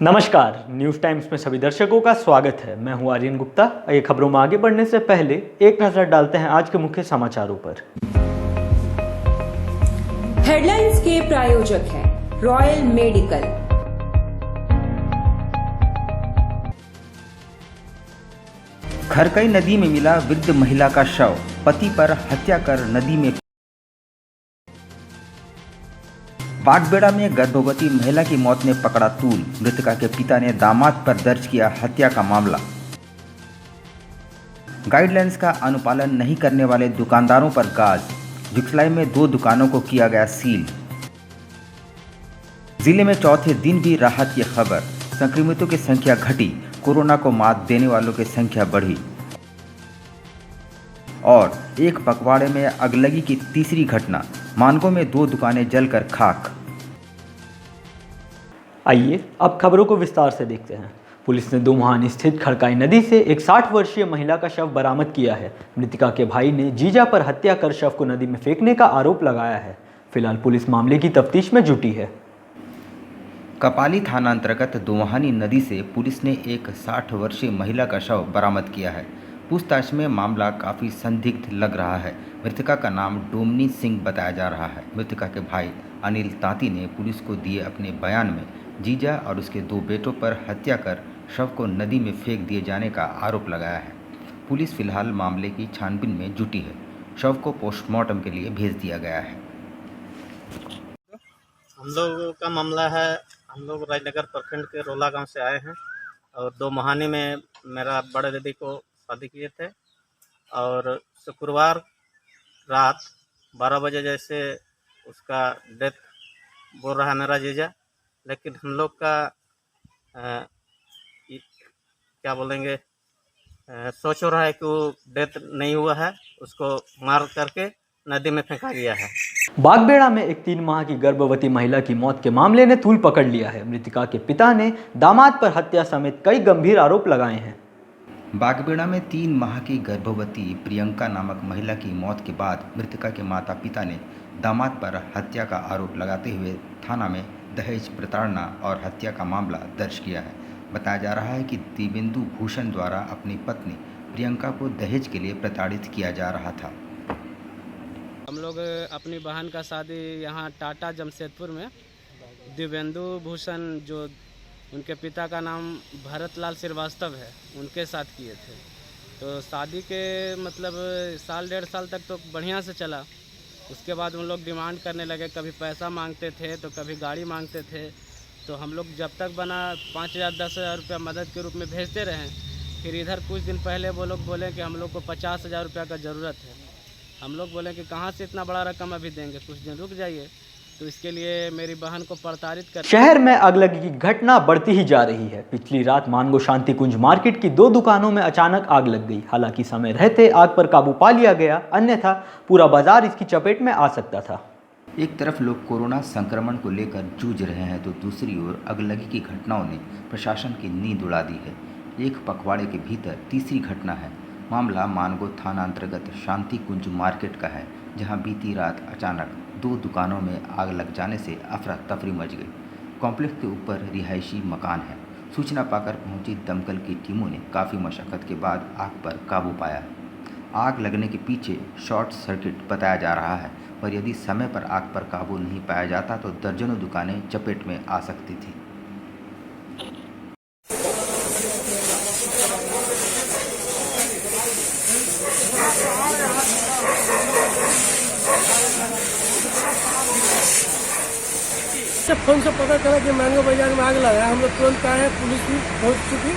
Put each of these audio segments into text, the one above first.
नमस्कार, news times में सभी दर्शकों का स्वागत है। मैं हूं आर्यन गुप्ता। ये खबरों में आगे बढ़ने से पहले एक नजर डालते हैं आज के मुख्य समाचारों पर। हेडलाइंस के प्रायोजक हैं रॉयल मेडिकल। खरकई नदी में मिला वृद्ध महिला का शव, पति पर हत्या कर नदी में। बागबेड़ा में गर्भवती महिला की मौत ने पकड़ा तूल, मृतका के पिता ने दामाद पर दर्ज किया हत्या का मामला। गाइडलाइंस का अनुपालन नहीं करने वाले दुकानदारों पर गाज, जुगसलाई में 2 दुकानों को किया गया सील। जिले में चौथे दिन भी राहत की खबर, संक्रमितों की संख्या घटी, कोरोना को मात देने वालों की संख्या बढ़ी। और एक पखवाड़े में अगलगी की तीसरी घटना, मानगो में 2 दुकानें जलकर खाक। आइए अब खबरों को विस्तार से देखते हैं। पुलिस ने दोमुहान स्थित खड़काई नदी से एक 60 वर्षीय महिला का शव बरामद किया है। मृतका के भाई ने जीजा पर हत्या कर शव को नदी में फेंकने का आरोप लगाया है। फिलहाल पुलिस मामले की तफ्तीश में जुटी है। कपाली थाना अंतर्गत दोमुहानी नदी से पुलिस ने एक 60 वर्षीय महिला का शव बरामद किया है। पूछताछ में मामला काफ़ी संदिग्ध लग रहा है। मृतका का नाम डोमनी सिंह बताया जा रहा है। मृतका के भाई अनिल तांती ने पुलिस को दिए अपने बयान में जीजा और उसके 2 बेटों पर हत्या कर शव को नदी में फेंक दिए जाने का आरोप लगाया है। पुलिस फिलहाल मामले की छानबीन में जुटी है। शव को पोस्टमार्टम के लिए भेज दिया गया है। हम लोग का मामला है, हम लोग राजनगर प्रखंड के रोला गांव से आए हैं और दोमुहानी में मेरा बड़े दीदी को शादी किए थे और शुक्रवार रात 12 बजे जैसे उसका डेथ बोल रहा है मेरा जीजा, लेकिन हम लोग का क्या बोलेंगे सोच हो रहा है कि वो डेथ नहीं हुआ है, उसको मार करके नदी में फेंका गया है। बागबेड़ा में एक 3 माह की गर्भवती महिला की मौत के मामले ने तूल पकड़ लिया है। मृतका के पिता ने दामाद पर हत्या समेत कई गंभीर आरोप लगाए हैं। बागबेड़ा में 3 माह की गर्भवती प्रियंका नामक महिला की मौत के बाद मृतका के माता पिता ने दामाद पर हत्या का आरोप लगाते हुए थाना में दहेज प्रताड़ना और हत्या का मामला दर्ज किया है। बताया जा रहा है कि दिव्येंदु भूषण द्वारा अपनी पत्नी प्रियंका को दहेज के लिए प्रताड़ित किया जा रहा था। हम लोग अपनी बहन का शादी यहाँ टाटा जमशेदपुर में दिव्येंदु भूषण, जो उनके पिता का नाम भरतलाल श्रीवास्तव है, उनके साथ किए थे। तो शादी के मतलब साल 1.5 साल तक तो बढ़िया से चला। उसके बाद उन लोग डिमांड करने लगे, कभी पैसा मांगते थे तो कभी गाड़ी मांगते थे। तो हम लोग जब तक बना 5,000 10,000 रुपया मदद के रूप में भेजते रहे। फिर इधर कुछ दिन पहले वो लोग बोले कि हम लोग को 50,000 रुपया का ज़रूरत है। हम लोग बोले कि कहाँ से इतना बड़ा रकम अभी देंगे, कुछ दिन रुक जाइए। तो इसके लिए मेरी बहन को प्रताड़ित कर। शहर में आगलगी की घटना बढ़ती ही जा रही है। पिछली रात मानगो शांति कुंज मार्केट की 2 दुकानों में अचानक आग लग गई। हालांकि समय रहते आग पर काबू पा लिया गया, अन्यथा पूरा बाजार इसकी चपेट में आ सकता था। एक तरफ लोग कोरोना संक्रमण को लेकर जूझ रहे हैं तो दूसरी ओर अगलगी की घटनाओं ने प्रशासन की नींद उड़ा दी है। एक पखवाड़े के भीतर तीसरी घटना है। मामला मानगो थाना अंतर्गत शांति कुंज मार्केट का है, जहां बीती रात अचानक 2 दुकानों में आग लग जाने से अफरा तफरी मच गई। कॉम्प्लेक्स के ऊपर रिहायशी मकान है। सूचना पाकर पहुंची दमकल की टीमों ने काफ़ी मशक्क़त के बाद आग पर काबू पाया। आग लगने के पीछे शॉर्ट सर्किट बताया जा रहा है, पर यदि समय पर आग पर काबू नहीं पाया जाता तो दर्जनों दुकानें चपेट में आ सकती थी। फोन से पता चला कि मानगो बाजार में आग लगा। हम लोग तुरंत आए हैं, पुलिस भी पहुंच चुकी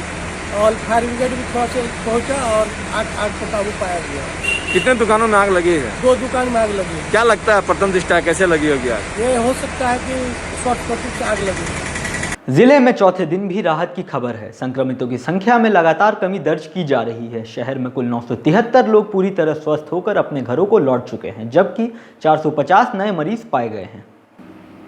और फायर ब्रिगेड भी थोड़ा सा पहुंचा और आग पर काबू पाया गया। कितने दुकानों में आग लगी है? 2 दुकान में आग लगी। क्या लगता है प्रथम दृष्टया कैसे लगी होगी आग? ये हो सकता है कि शॉर्ट सर्किट से आग लगी। जिले में चौथे दिन भी राहत की खबर है। संक्रमितों की संख्या में लगातार कमी दर्ज की जा रही है। शहर में कुल 973 लोग पूरी तरह स्वस्थ होकर अपने घरों को लौट चुके हैं, जबकि 450 नए मरीज पाए गए हैं।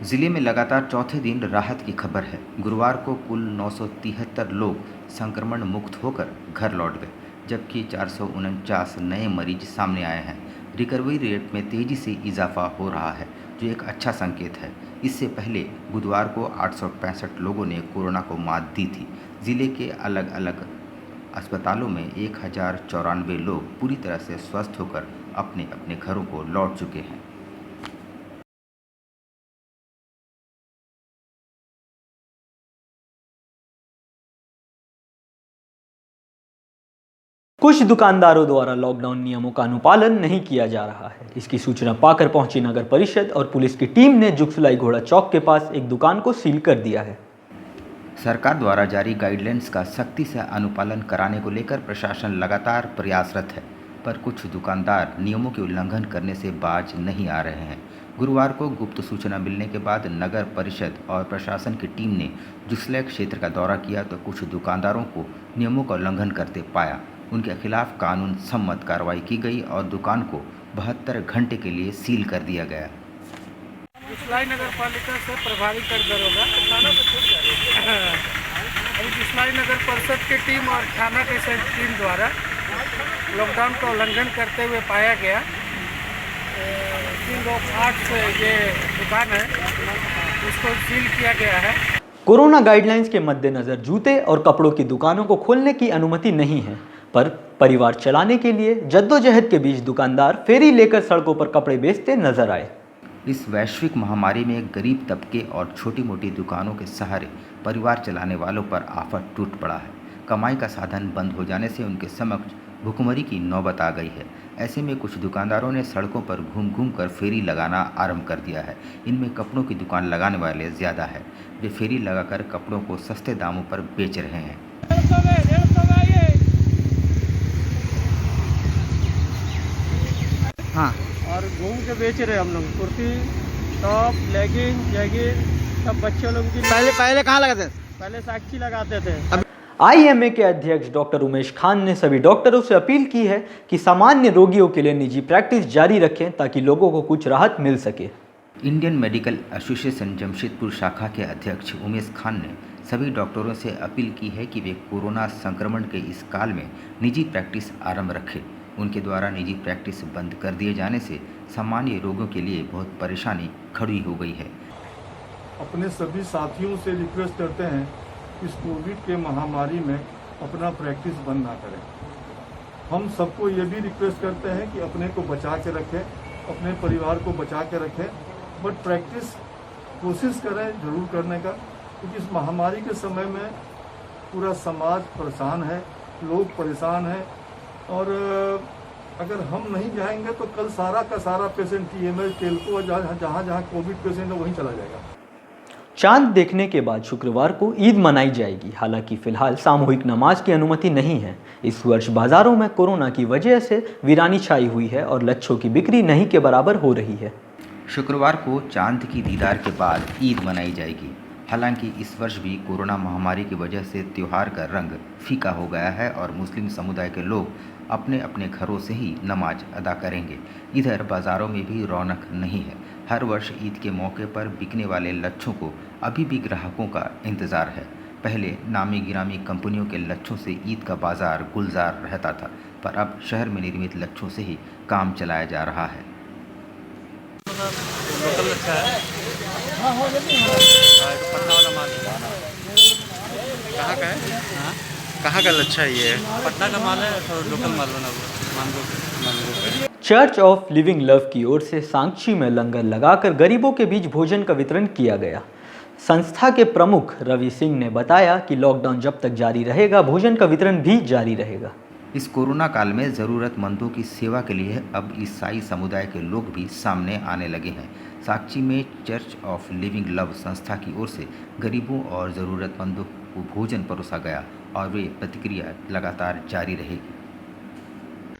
जिले में लगातार चौथे दिन राहत की खबर है। गुरुवार को कुल 973 लोग संक्रमण मुक्त होकर घर लौट गए, जबकि 449 नए मरीज सामने आए हैं। रिकवरी रेट में तेज़ी से इजाफा हो रहा है, जो एक अच्छा संकेत है। इससे पहले बुधवार को 865 लोगों ने कोरोना को मात दी थी। जिले के अलग अलग अस्पतालों में 1094 लोग पूरी तरह से स्वस्थ होकर अपने अपने घरों को लौट चुके हैं। कुछ दुकानदारों द्वारा लॉकडाउन नियमों का अनुपालन नहीं किया जा रहा है। इसकी सूचना पाकर पहुंची नगर परिषद और पुलिस की टीम ने जुगसलाई घोड़ा चौक के पास एक दुकान को सील कर दिया है। सरकार द्वारा जारी गाइडलाइंस का सख्ती से अनुपालन कराने को लेकर प्रशासन लगातार प्रयासरत है, पर कुछ दुकानदार नियमों के उल्लंघन करने से बाज नहीं आ रहे हैं। गुरुवार को गुप्त सूचना मिलने के बाद नगर परिषद और प्रशासन की टीम ने जुगसलाई क्षेत्र का दौरा किया तो कुछ दुकानदारों को नियमों का उल्लंघन करते पाया। उनके खिलाफ कानून सम्मत कार्रवाई की गई और दुकान को 72 घंटे के लिए सील कर दिया गया। जुगसलाई नगर पालिका से प्रभारी कर दरोगा अभी जुगसलाई नगर परिषद की टीम और थाना की टीम द्वारा लॉकडाउन का उल्लंघन करते हुए पाया गया। 328 से ये दुकान है, उसको सील किया गया है। कोरोना गाइडलाइंस के मद्देनजर जूते और कपड़ों की दुकानों को खोलने की अनुमति नहीं है, पर परिवार चलाने के लिए जद्दोजहद के बीच दुकानदार फेरी लेकर सड़कों पर कपड़े बेचते नजर आए। इस वैश्विक महामारी में गरीब तबके और छोटी मोटी दुकानों के सहारे परिवार चलाने वालों पर आफत टूट पड़ा है। कमाई का साधन बंद हो जाने से उनके समक्ष भुखमरी की नौबत आ गई है। ऐसे में कुछ दुकानदारों ने सड़कों पर घूम घूम कर फेरी लगाना आरंभ कर दिया है। इनमें कपड़ों की दुकान लगाने वाले ज़्यादा है। वे फेरी लगाकर कपड़ों को सस्ते दामों पर बेच रहे हैं। हाँ, और घूम के बेच रहे हम लोग कुर्ती, टॉप, लेगिंग, जैगिंग, सब बच्चे लोग की। पहले कहाँ लगाते थे? पहले साक्षी लगाते थे। आईएमए के अध्यक्ष डॉक्टर उमेश खान ने सभी डॉक्टरों से अपील की है कि सामान्य रोगियों के लिए निजी प्रैक्टिस जारी रखें ताकि लोगों को कुछ राहत मिल सके। इंडियन मेडिकल एसोसिएशन जमशेदपुर शाखा के अध्यक्ष उमेश खान ने सभी डॉक्टरों से अपील की है कि वे कोरोना संक्रमण के इस काल में निजी प्रैक्टिस आरंभ रखें। उनके द्वारा निजी प्रैक्टिस बंद कर दिए जाने से सामान्य रोगियों के लिए बहुत परेशानी खड़ी हो गई है। अपने सभी साथियों से रिक्वेस्ट करते हैं इस कोविड के महामारी में अपना प्रैक्टिस बंद ना करें। हम सबको ये भी रिक्वेस्ट करते हैं कि अपने को बचा के रखें, अपने परिवार को बचा के रखें, बट प्रैक्टिस कोशिश करें जरूर करने का, क्योंकि इस महामारी के समय में पूरा समाज परेशान है, लोग परेशान हैं और अगर हम नहीं जाएंगे तो कल सारा का सारा पेशेंट TMH, टेल्को जहाँ जहाँ कोविड पेशेंट है वहीं चला जाएगा। चांद देखने के बाद शुक्रवार को ईद मनाई जाएगी। हालांकि फिलहाल सामूहिक नमाज की अनुमति नहीं है। इस वर्ष बाजारों में कोरोना की वजह से वीरानी छाई हुई है और लच्छों की बिक्री नहीं के बराबर हो रही है। शुक्रवार को चांद की दीदार के बाद ईद मनाई जाएगी। हालांकि इस वर्ष भी कोरोना महामारी की वजह से त्यौहार का रंग फीका हो गया है और मुस्लिम समुदाय के लोग अपने अपने घरों से ही नमाज अदा करेंगे। इधर बाज़ारों में भी रौनक नहीं है। हर वर्ष ईद के मौके पर बिकने वाले लच्छों को अभी भी ग्राहकों का इंतज़ार है। पहले नामी गिरामी कंपनियों के लच्छों से ईद का बाज़ार गुलजार रहता था, पर अब शहर में निर्मित लच्छों से ही काम चलाया जा रहा है। लोकल लच्छा है, पटना वाला माल कहाँ का है? हाँ, कहाँ का लच्छा है ये? पटना का माल है, तो लोकल माल बना हुआ मांगो का। चर्च ऑफ लिविंग लव की ओर से सांची में लंगर लगाकर गरीबों के बीच भोजन का वितरण किया गया। संस्था के प्रमुख रवि सिंह ने बताया कि लॉकडाउन जब तक जारी रहेगा, भोजन का वितरण भी जारी रहेगा। इस कोरोना काल में ज़रूरतमंदों की सेवा के लिए अब ईसाई समुदाय के लोग भी सामने आने लगे हैं। साक्षी में चर्च ऑफ लिविंग लव संस्था की ओर से गरीबों और ज़रूरतमंदों को भोजन परोसा गया और वे प्रतिक्रिया लगातार जारी रहेगी।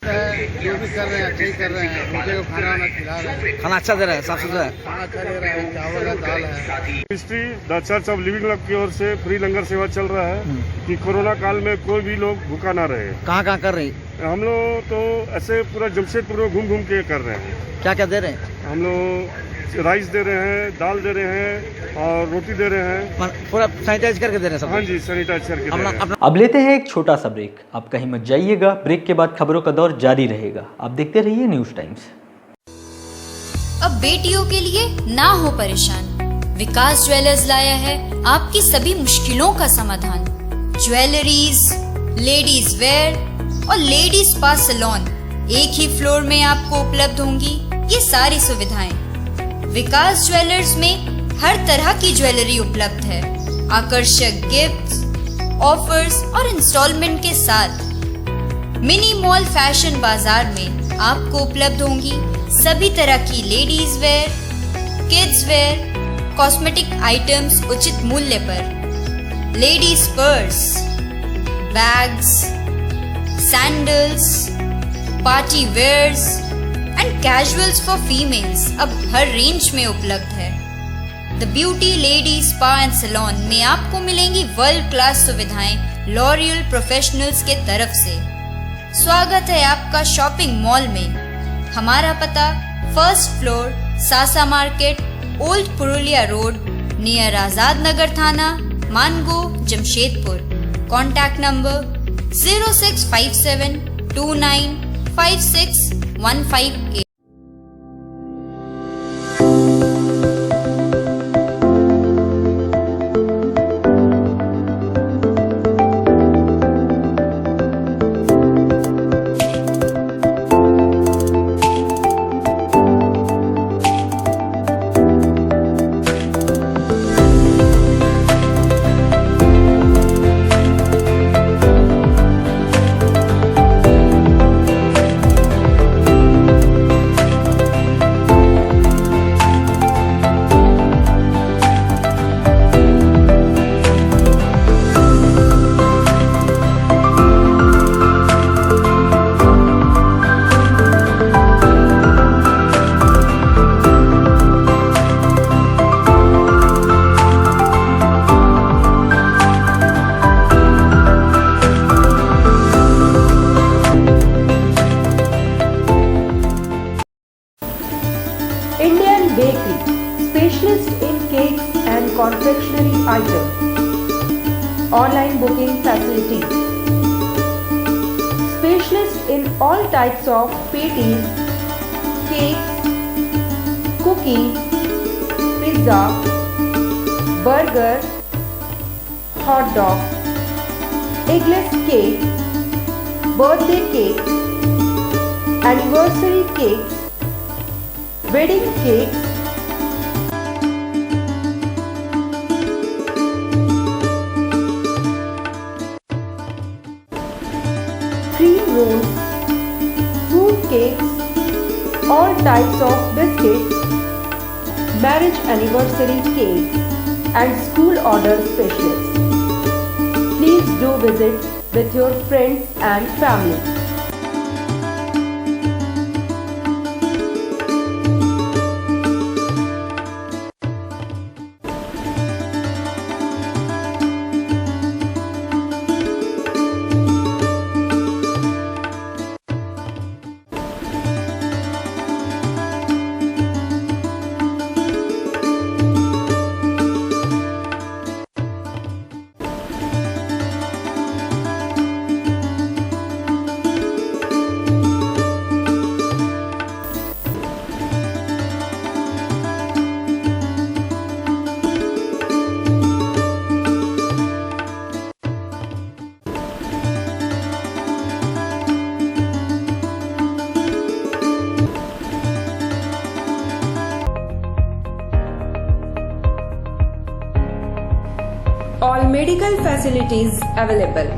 जो भी कर रहे हैं अच्छे ही कर रहे हैं, मुझे को खाना वाना खिला रहे हैं, खाना अच्छा दे रहे हैं, साफ सुथरा है, खाना अच्छा दे रहे हैं, चावल है, दाल है। Ministry the church of living love की ओर से फ्री लंगर सेवा चल रहा है कि कोरोना काल में कोई भी लोग भूखा ना रहे। कहाँ कहाँ कर रही है? हम लोग तो ऐसे पूरा जमशेदपुर में घूम घूम के कर रहे हैं। क्या क्या दे रहे हैं? हम लोग राइस दे रहे हैं, दाल दे रहे हैं और रोटी दे रहे हैं। पूरा सैनिटाइज करके दे रहे हैं सब? हाँ जी, सैनिटाइज करके दे रहे हैं। अब लेते हैं एक छोटा सा ब्रेक। आप कहीं मत जाइएगा, ब्रेक के बाद खबरों का दौर जारी रहेगा। आप देखते रहिए न्यूज़ टाइम्स। अब बेटियों के लिए ना हो परेशान, विकास ज्वेलर्स लाया है आपकी सभी मुश्किलों का समाधान। ज्वेलरीज, लेडीज वेयर और लेडीज स्पा सैलून एक ही फ्लोर में आपको उपलब्ध होंगी ये सारी सुविधाएं। विकास ज्वेलर्स में हर तरह की ज्वेलरी उपलब्ध है। आकर्षक गिफ्ट्स, ऑफर्स और इंस्टॉलमेंट के साथ मिनी मॉल फैशन बाजार में आपको उपलब्ध होंगी सभी तरह की ladies wear, kids wear, cosmetic items उचित मूल्य पर। Ladies purse, bags, sandals, party wears and casuals for females अब हर रेंज में उपलब्ध है। The beauty lady spa and salon में आपको मिलेंगी वर्ल्ड क्लास सुविधाएं लॉरियल प्रोफेशनल्स के तरफ से। स्वागत है आपका शॉपिंग मॉल में। हमारा पता first floor, Sasa market, old Purulia road, near Azad Nagar थाना, Mango, Jamshedpur. Contact number 0657295615 Indian Bakery, specialist in cakes and confectionery items. Online booking facilities. Specialist in all types of patties, cakes, cookies, pizza, burger, hot dog, eggless cake, birthday cake, anniversary cakes, wedding cakes, cream rolls, fruit cakes, all types of biscuits, marriage anniversary cakes and school order specialists. Please do visit with your friends and family. All medical facilities available.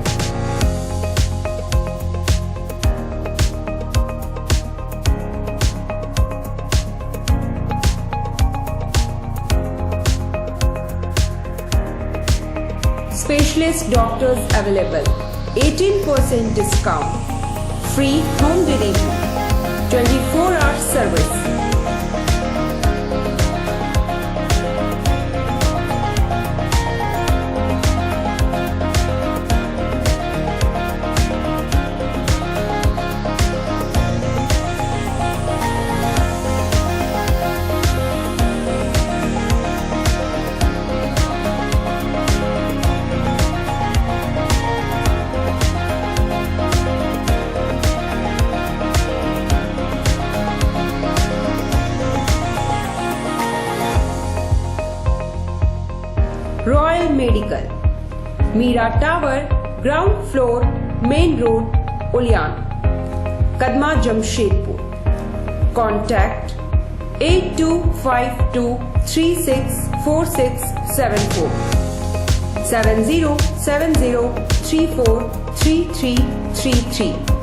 Specialist doctors available. 18% discount. Free home delivery. 24-hour service. Royal medical, Meera tower, ground floor, main road, Uliyan, Kadma, Jamshedpur. Contact 8252364674 7070343333।